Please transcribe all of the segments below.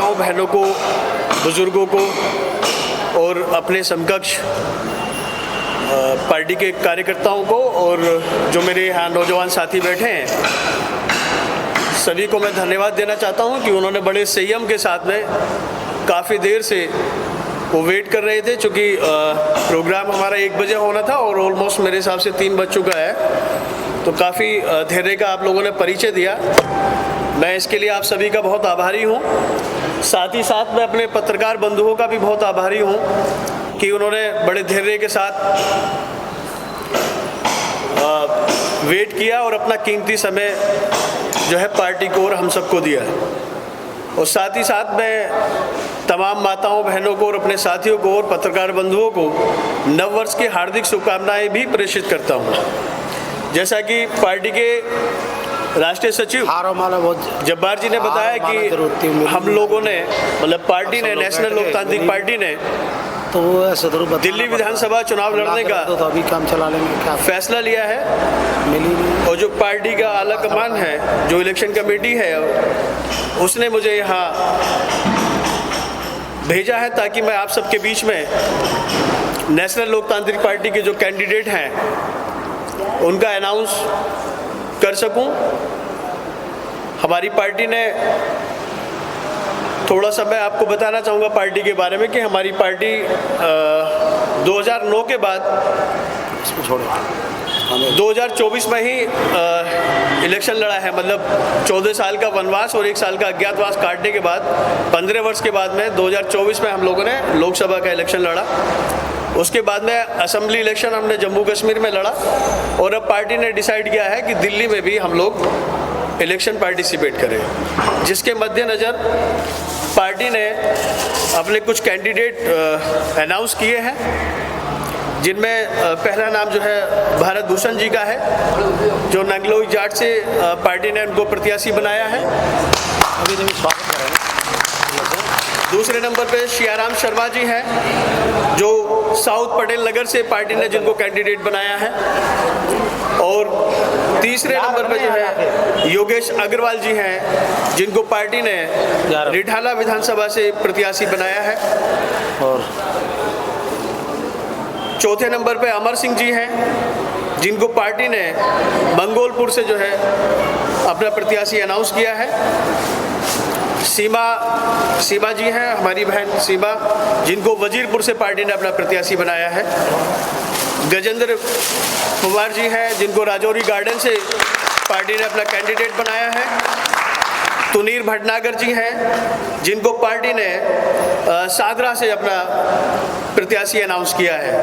माताओं बहनों को, बुज़ुर्गों को और अपने समकक्ष पार्टी के कार्यकर्ताओं को और जो मेरे यहाँ नौजवान साथी बैठे हैं, सभी को मैं धन्यवाद देना चाहता हूँ कि उन्होंने बड़े संयम के साथ में काफ़ी देर से वो वेट कर रहे थे, चूँकि प्रोग्राम हमारा 1 बजे होना था और ऑलमोस्ट मेरे हिसाब से 3 बज चुका है। तो काफ़ी धैर्य का आप लोगों ने परिचय दिया, मैं इसके लिए आप सभी का बहुत आभारी हूँ। साथ ही साथ मैं अपने पत्रकार बंधुओं का भी बहुत आभारी हूँ कि उन्होंने बड़े धैर्य के साथ वेट किया और अपना कीमती समय जो है पार्टी को और हम सबको दिया। और साथ ही साथ मैं तमाम माताओं बहनों को और अपने साथियों को और पत्रकार बंधुओं को नव वर्ष की हार्दिक शुभकामनाएं भी प्रेषित करता हूं। जैसा कि पार्टी के राष्ट्रीय सचिव जब्बार जी ने बताया कि हम लोगों ने, मतलब पार्टी ने, नेशनल लोकतांत्रिक पार्टी ने तो वो ऐसे दिल्ली विधानसभा चुनाव लड़ने का तो अभी काम चला लेंगे क्या फैसला लिया है। मिली नहीं। और जो पार्टी का आला कमान है, जो इलेक्शन कमेटी है, उसने मुझे यहाँ भेजा है ताकि मैं आप सबके बीच में नेशनल लोकतांत्रिक पार्टी के जो कैंडिडेट हैं उनका अनाउंस कर सकूं। हमारी पार्टी ने, थोड़ा सा मैं आपको बताना चाहूँगा पार्टी के बारे में कि हमारी पार्टी 2009 के बाद 2024 में ही इलेक्शन लड़ा है। मतलब 14 साल का वनवास और 1 साल का अज्ञातवास काटने के बाद 15 वर्ष के बाद में 2024 में हम लोगों ने लोकसभा का इलेक्शन लड़ा। उसके बाद में असेंबली इलेक्शन हमने जम्मू कश्मीर में लड़ा और अब पार्टी ने डिसाइड किया है कि दिल्ली में भी हम लोग इलेक्शन पार्टिसिपेट करें, जिसके मद्देनज़र पार्टी ने अपने कुछ कैंडिडेट अनाउंस किए हैं, जिनमें पहला नाम जो है भारत भूषण जी का है, जो नंगलोई जाट से पार्टी ने उनको प्रत्याशी बनाया है। दूसरे नंबर पे शियाराम शर्मा जी हैं, जो साउथ पटेल नगर से पार्टी ने जिनको कैंडिडेट बनाया है। और तीसरे नंबर पे जो है योगेश अग्रवाल जी हैं, जिनको पार्टी ने रिठाला विधानसभा से प्रत्याशी बनाया है। और चौथे नंबर पे अमर सिंह जी हैं, जिनको पार्टी ने मंगोलपुर से जो है अपना प्रत्याशी अनाउंस किया है। सीमा जी हैं, हमारी बहन सीमा, जिनको वजीरपुर से पार्टी ने अपना प्रत्याशी बनाया है। गजेंद्र कुमार जी हैं, जिनको राजौरी गार्डन से पार्टी ने अपना कैंडिडेट बनाया है। तुनीर भटनागर जी हैं, जिनको पार्टी ने सागरा से अपना प्रत्याशी अनाउंस किया है।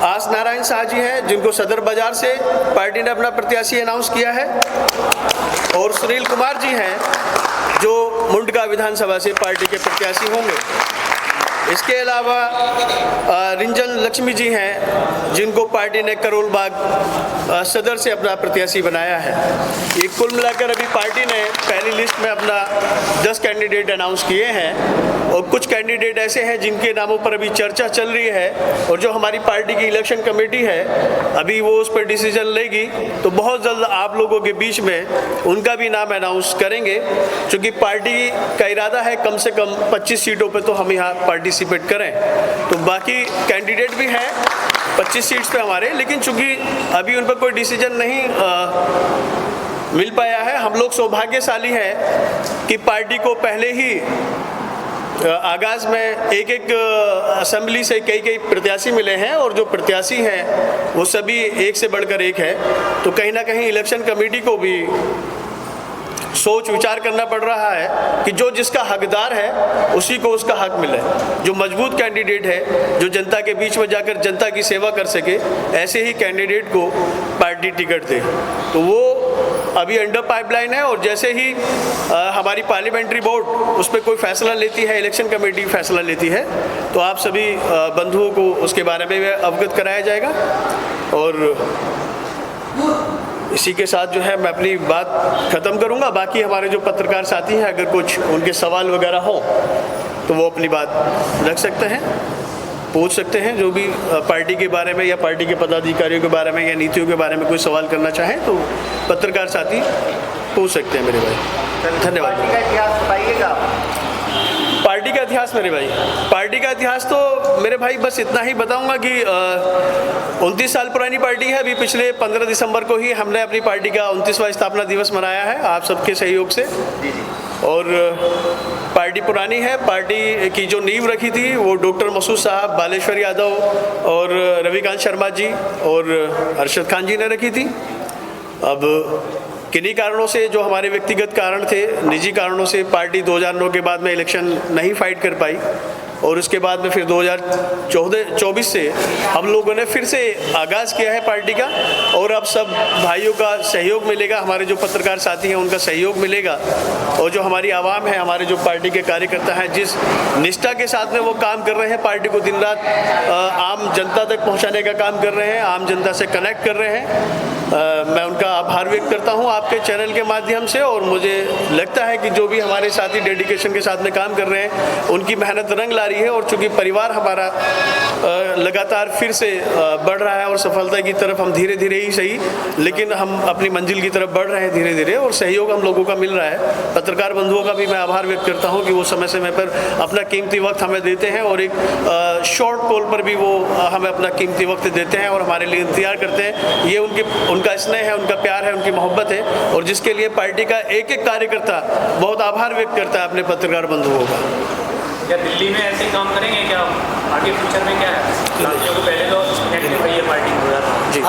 आस नारायण शाह जी हैं, जिनको सदर बाजार से पार्टी ने अपना प्रत्याशी अनाउंस किया है। और सुनील कुमार जी हैं, जो मुंडका विधानसभा से पार्टी के प्रत्याशी होंगे। इसके अलावा रिंजन लक्ष्मी जी हैं, जिनको पार्टी ने करोल बाग सदर से अपना प्रत्याशी बनाया है। ये कुल मिलाकर अभी पार्टी ने पहली लिस्ट में अपना 10 कैंडिडेट अनाउंस किए हैं और कुछ कैंडिडेट ऐसे हैं जिनके नामों पर अभी चर्चा चल रही है और जो हमारी पार्टी की इलेक्शन कमेटी है अभी वो उस पर डिसीजन लेगी, तो बहुत जल्द आप लोगों के बीच में उनका भी नाम अनाउंस करेंगे। क्योंकि पार्टी का इरादा है कम से कम 25 सीटों पर तो हम यहाँ पार्टिसिपेट करें। तो बाकी कैंडिडेट भी हैं 25 सीट्स पे हमारे, लेकिन चूंकि अभी उन पर कोई डिसीजन नहीं मिल पाया है। हम लोग सौभाग्यशाली हैं कि पार्टी को पहले ही आगाज़ में एक असेंबली से कई प्रत्याशी मिले हैं और जो प्रत्याशी हैं वो सभी एक से बढ़कर एक है। तो कहीं ना कहीं इलेक्शन कमेटी को भी सोच विचार करना पड़ रहा है कि जो जिसका हकदार है उसी को उसका हक मिले। जो मजबूत कैंडिडेट है, जो जनता के बीच में जाकर जनता की सेवा कर सके, ऐसे ही कैंडिडेट को पार्टी टिकट दे। तो वो अभी अंडर पाइपलाइन है और जैसे ही हमारी पार्लियामेंट्री बोर्ड उस पर कोई फैसला लेती है, इलेक्शन कमेटी फैसला लेती है, तो आप सभी बंधुओं को उसके बारे में अवगत कराया जाएगा। और इसी के साथ जो है मैं अपनी बात ख़त्म करूंगा। बाकी हमारे जो पत्रकार साथी हैं, अगर कुछ उनके सवाल वगैरह हो तो वो अपनी बात रख सकते हैं, पूछ सकते हैं। जो भी पार्टी के बारे में या पार्टी के पदाधिकारियों के बारे में या नीतियों के बारे में कोई सवाल करना चाहें तो पत्रकार साथी पूछ सकते हैं मेरे भाई। धन्यवाद। इतिहास मेरे भाई, पार्टी का इतिहास तो मेरे भाई बस इतना ही बताऊंगा कि 29 साल पुरानी पार्टी है। अभी पिछले 15 दिसंबर को ही हमने अपनी पार्टी का 29वां स्थापना दिवस मनाया है आप सबके सहयोग से। और पार्टी पुरानी है। पार्टी की जो नींव रखी थी वो डॉक्टर मसूद साहब, बालेश्वर यादव और रविकांत शर्मा जी और अरशद खान जी ने रखी थी। अब किन्हीं कारणों से, जो हमारे व्यक्तिगत कारण थे, निजी कारणों से पार्टी 2009 के बाद में इलेक्शन नहीं फाइट कर पाई और उसके बाद में फिर 2024 से हम लोगों ने फिर से आगाज़ किया है पार्टी का। और अब सब भाइयों का सहयोग मिलेगा, हमारे जो पत्रकार साथी हैं उनका सहयोग मिलेगा और जो हमारी आवाम है, हमारे जो पार्टी के कार्यकर्ता हैं, जिस निष्ठा के साथ में वो काम कर रहे हैं, पार्टी को दिन रात आम जनता तक पहुंचाने का काम कर रहे हैं, आम जनता से कनेक्ट कर रहे हैं। मैं उनका आभार व्यक्त करता हूं आपके चैनल के माध्यम से। और मुझे लगता है कि जो भी हमारे साथी डेडिकेशन के साथ में काम कर रहे हैं उनकी मेहनत रंग ला रही है। और चूंकि परिवार हमारा लगातार फिर से बढ़ रहा है और सफलता की तरफ हम धीरे धीरे ही सही, लेकिन हम अपनी मंजिल की तरफ बढ़ रहे हैं धीरे धीरे और सहयोग हम लोगों का मिल रहा है। पत्रकार बंधुओं का भी मैं आभार व्यक्त करता हूं कि वो समय समय पर अपना कीमती वक्त हमें देते हैं और एक शॉर्ट कॉल पर भी वो हमें अपना कीमती वक्त देते हैं और हमारे लिए इंतजार करते हैं। ये उनका स्नेह है, उनका प्यार है, उनकी मोहब्बत है और जिसके लिए पार्टी का एक एक कार्यकर्ता बहुत आभार व्यक्त करता है अपने पत्रकार बंधुओं का। क्या दिल्ली में ऐसे काम करेंगे क्या आगे फ्यूचर में? क्या है साथियों को पहले तो एक्टिव रही है पार्टी जी।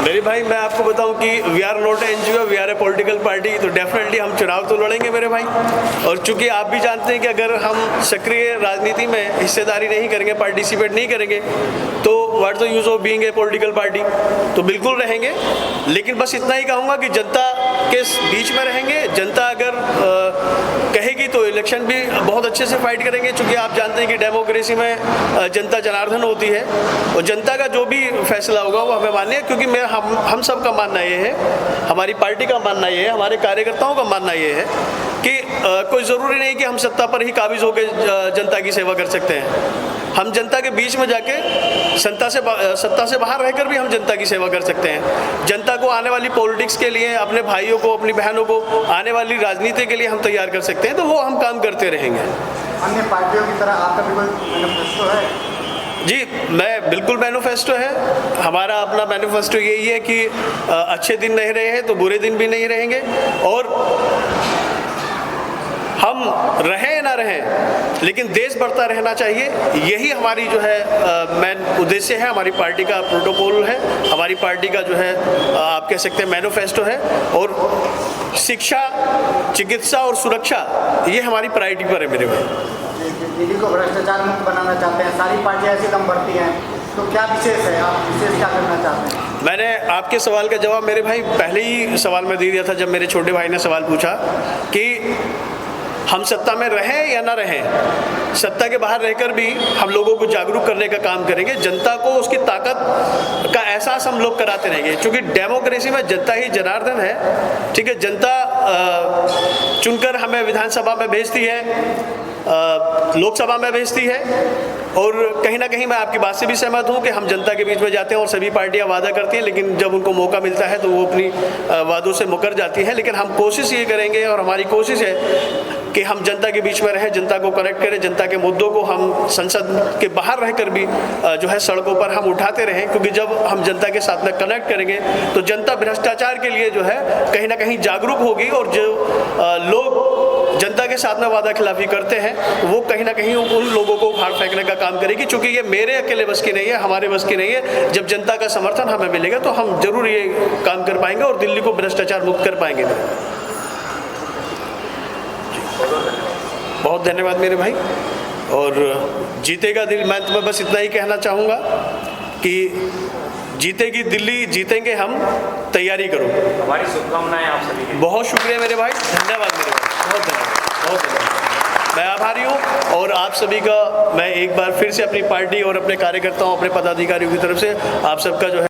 मेरे भाई मैं आपको बताऊं कि we are not NGO, we are a political party. तो डेफिनेटली हम चुनाव तो लड़ेंगे मेरे भाई। और चूंकि आप भी जानते हैं कि अगर हम सक्रिय राजनीति में हिस्सेदारी नहीं करेंगे, पार्टिसिपेट नहीं करेंगे, तो what the use of being a political party. तो बिल्कुल रहेंगे, लेकिन बस इतना ही कहूँगा कि जनता के बीच में रहेंगे। जनता अगर कहेगी तो इलेक्शन भी बहुत अच्छे से फाइट करेंगे, क्योंकि आप जानते हैं कि डेमोक्रेसी में जनता जनार्दन होती है और जनता का जो भी फैसला होगा वो हमें मानना है। क्योंकि हम सब का मानना ये है, हमारी पार्टी का मानना ये है, हमारे कार्यकर्ताओं का मानना ये है कि कोई ज़रूरी नहीं कि हम सत्ता पर ही काबिज होकर जनता की सेवा कर सकते हैं। हम जनता के बीच में जाके सत्ता से बाहर रहकर भी हम जनता की सेवा कर सकते हैं। जनता को आने वाली पॉलिटिक्स के लिए, अपने भाइयों को, अपनी बहनों को आने वाली राजनीति के लिए हम तैयार कर सकते हैं। तो वो हम काम करते रहेंगे। अन्य पार्टियों की तरह आपका भी कोई मैनिफेस्टो है? जी, मैं बिल्कुल मैनिफेस्टो है। हमारा अपना मैनिफेस्टो यही है कि अच्छे दिन नहीं रहे हैं तो बुरे दिन भी नहीं रहेंगे और हम रहें ना रहें लेकिन देश बढ़ता रहना चाहिए। यही हमारी जो है मेन उद्देश्य है, हमारी पार्टी का प्रोटोकॉल है, हमारी पार्टी का जो है आप कह सकते हैं मैनिफेस्टो है। और शिक्षा, चिकित्सा और सुरक्षा ये हमारी प्रायोरिटी पर है मेरे भाई। दिल्ली को भ्रष्टाचार मुक्त बनाना चाहते हैं, सारी पार्टियां ऐसी दम भरती हैं, तो क्या विशेष है? आप विशेष क्या करना चाहते हैं? मैंने आपके सवाल का जवाब मेरे भाई पहले ही सवाल में दे दिया था जब मेरे छोटे भाई ने सवाल पूछा कि हम सत्ता में रहें या ना रहें। सत्ता के बाहर रहकर भी हम लोगों को जागरूक करने का काम करेंगे, जनता को उसकी ताकत का एहसास हम लोग कराते रहेंगे। क्योंकि डेमोक्रेसी में जनता ही जनार्दन है, ठीक है। जनता चुनकर हमें विधानसभा में भेजती है, लोकसभा में भेजती है और कहीं ना कहीं मैं आपकी बात से भी सहमत हूं कि हम जनता के बीच में जाते हैं और सभी पार्टियां वादा करती हैं, लेकिन जब उनको मौका मिलता है तो वो अपनी वादों से मुकर जाती हैं। लेकिन हम कोशिश ये करेंगे और हमारी कोशिश है कि हम जनता के बीच में रहें, जनता को कनेक्ट करें, जनता के मुद्दों को हम संसद के बाहर रहकर भी जो है सड़कों पर हम उठाते रहें। क्योंकि जब हम जनता के साथ में कनेक्ट करेंगे तो जनता भ्रष्टाचार के लिए जो है कहीं ना कहीं जागरूक होगी और जो लोग जनता के साथ में वादा खिलाफी करते हैं वो कहीं ना कहीं उन लोगों को उखाड़ फेंकने का काम करेगी। क्योंकि ये मेरे अकेले बस की नहीं है, हमारे बस की नहीं है। जब जनता का समर्थन हमें मिलेगा तो हम जरूर ये काम कर पाएंगे और दिल्ली को भ्रष्टाचार मुक्त कर पाएंगे। बहुत धन्यवाद मेरे भाई। और जीतेगा दिल्ली, मैं तुम्हें बस इतना ही कहना चाहूँगा कि जीतेगी दिल्ली, जीतेंगे हम, तैयारी करो। हमारी शुभकामनाएं आप सभी के। बहुत शुक्रिया मेरे भाई, धन्यवाद मेरे भाई, बहुत धन्यवाद, बहुत धन्यवाद। मैं आभारी हूँ और आप सभी का मैं एक बार फिर से अपनी पार्टी और अपने कार्यकर्ताओं, अपने पदाधिकारियों की तरफ से आप सबका जो है